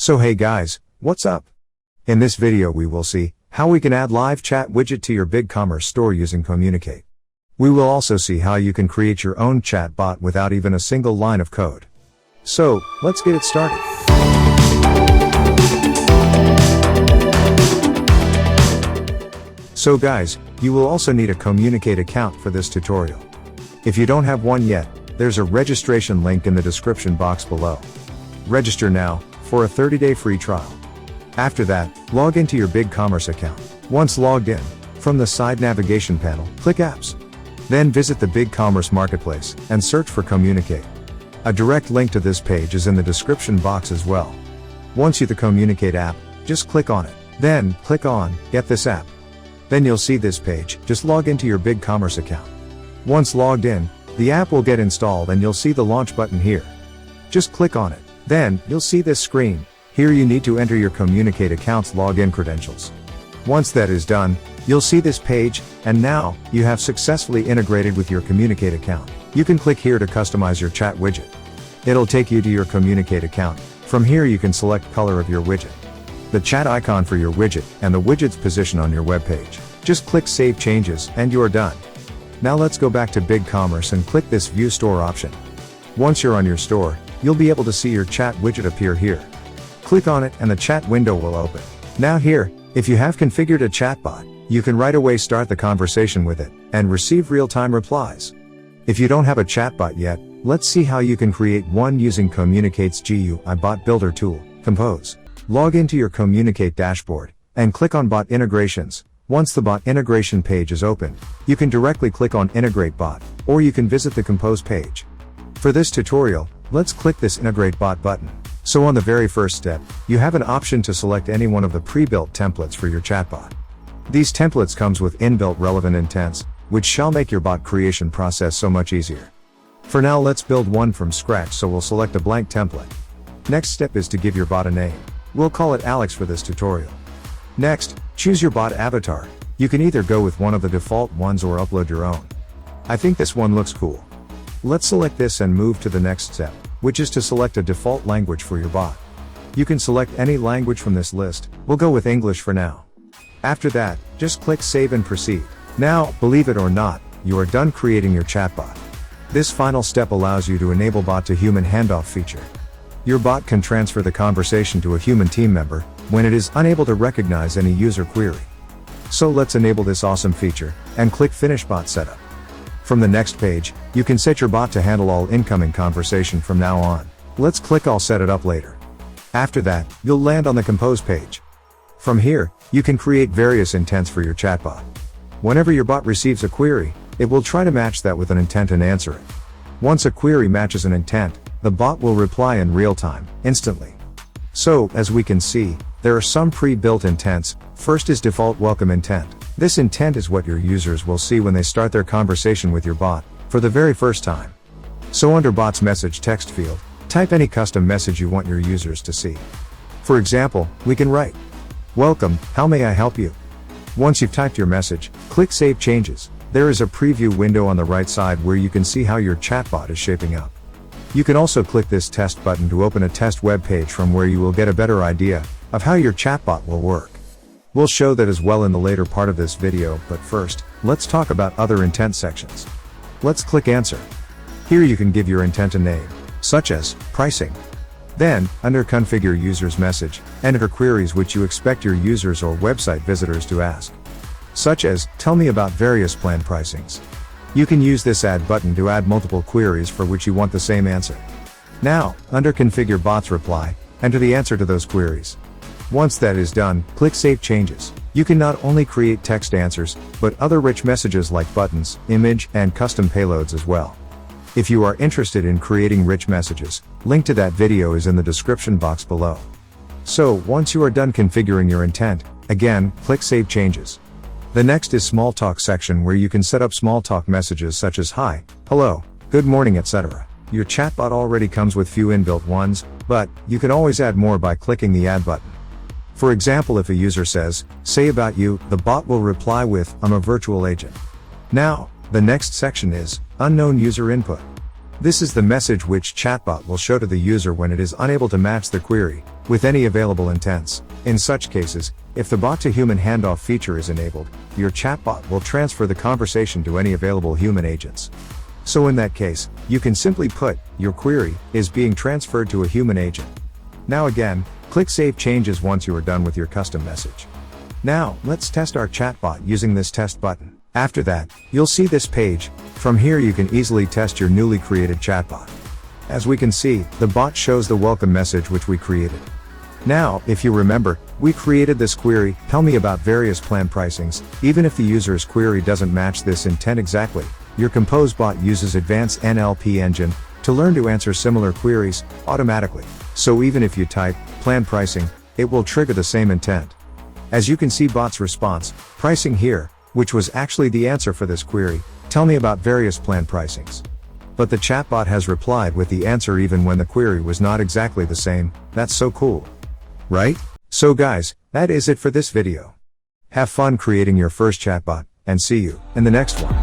So hey guys, what's up? In this video we will see how we can add live chat widget to your BigCommerce store using Kommunicate. We will also see how you can create your own chatbot without even a single line of code. So, let's get it started. So guys, you will also need a Kommunicate account for this tutorial. If you don't have one yet, there's a registration link in the description box below. Register now for a 30-day free trial. After that, log into your BigCommerce account. Once logged in, from the side navigation panel, click Apps. Then visit the BigCommerce marketplace and search for Kommunicate. A direct link to this page is in the description box as well. Once you have the Kommunicate app, just click on it. Then, click on Get this app. Then you'll see this page. Just log into your BigCommerce account. Once logged in, the app will get installed and you'll see the launch button here. Just click on it. Then, you'll see this screen. Here you need to enter your Kommunicate account's login credentials. Once that is done, you'll see this page, and now, you have successfully integrated with your Kommunicate account. You can click here to customize your chat widget. It'll take you to your Kommunicate account. From here you can select color of your widget, the chat icon for your widget, and the widget's position on your web page. Just click Save Changes, and you are done. Now let's go back to BigCommerce and click this View Store option. Once you're on your store, you'll be able to see your chat widget appear here. Click on it and the chat window will open. Now here, if you have configured a chatbot, you can right away start the conversation with it, and receive real-time replies. If you don't have a chatbot yet, let's see how you can create one using Kommunicate's GUI bot builder tool, Compose. Log into your Kommunicate dashboard, and click on Bot Integrations. Once the bot integration page is opened, you can directly click on Integrate Bot, or you can visit the Compose page. For this tutorial, let's click this Integrate Bot button. So on the very first step, you have an option to select any one of the pre-built templates for your chatbot. These templates comes with inbuilt relevant intents, which shall make your bot creation process so much easier. For now let's build one from scratch, so we'll select a blank template. Next step is to give your bot a name. We'll call it Alex for this tutorial. Next, choose your bot avatar. You can either go with one of the default ones or upload your own. I think this one looks cool. Let's select this and move to the next step, which is to select a default language for your bot. You can select any language from this list. We'll go with English for now. After that, just click Save and Proceed. Now, believe it or not, you are done creating your chatbot. This final step allows you to enable bot to human handoff feature. Your bot can transfer the conversation to a human team member when it is unable to recognize any user query. So let's enable this awesome feature, and click Finish Bot Setup. From the next page, you can set your bot to handle all incoming conversation from now on. Let's click I'll set it up later. After that, you'll land on the Compose page. From here, you can create various intents for your chatbot. Whenever your bot receives a query, it will try to match that with an intent and answer it. Once a query matches an intent, the bot will reply in real time, instantly. So, as we can see, there are some pre-built intents. First is default welcome intent. This intent is what your users will see when they start their conversation with your bot, for the very first time. So under bot's message text field, type any custom message you want your users to see. For example, we can write, "Welcome, how may I help you?" Once you've typed your message, click Save Changes. There is a preview window on the right side where you can see how your chatbot is shaping up. You can also click this test button to open a test web page from where you will get a better idea of how your chatbot will work. We'll show that as well in the later part of this video, but first, let's talk about other intent sections. Let's click Answer. Here you can give your intent a name, such as pricing. Then, under Configure User's Message, enter queries which you expect your users or website visitors to ask, such as, tell me about various plan pricings. You can use this Add button to add multiple queries for which you want the same answer. Now, under Configure Bot's Reply, enter the answer to those queries. Once that is done, click Save Changes. You can not only create text answers, but other rich messages like buttons, image, and custom payloads as well. If you are interested in creating rich messages, link to that video is in the description box below. So, once you are done configuring your intent, again, click Save Changes. The next is Small Talk section where you can set up small talk messages such as hi, hello, good morning, etc. Your chatbot already comes with few inbuilt ones, but you can always add more by clicking the Add button. For example, if a user says, say about you, the bot will reply with, I'm a virtual agent. Now, the next section is Unknown User Input. This is the message which chatbot will show to the user when it is unable to match the query, with any available intents. In such cases, if the bot-to-human handoff feature is enabled, your chatbot will transfer the conversation to any available human agents. So in that case, you can simply put, your query is being transferred to a human agent. Now again, click Save Changes once you are done with your custom message. Now, let's test our chatbot using this test button. After that, you'll see this page. From here you can easily test your newly created chatbot. As we can see, the bot shows the welcome message which we created. Now, if you remember, we created this query, tell me about various plan pricings. Even if the user's query doesn't match this intent exactly, your Compose bot uses advanced NLP engine to learn to answer similar queries automatically. So even if you type plan pricing, it will trigger the same intent. As you can see bot's response, pricing here, which was actually the answer for this query, tell me about various plan pricings. But the chatbot has replied with the answer even when the query was not exactly the same. That's so cool. Right? So guys, that is it for this video. Have fun creating your first chatbot, and see you in the next one.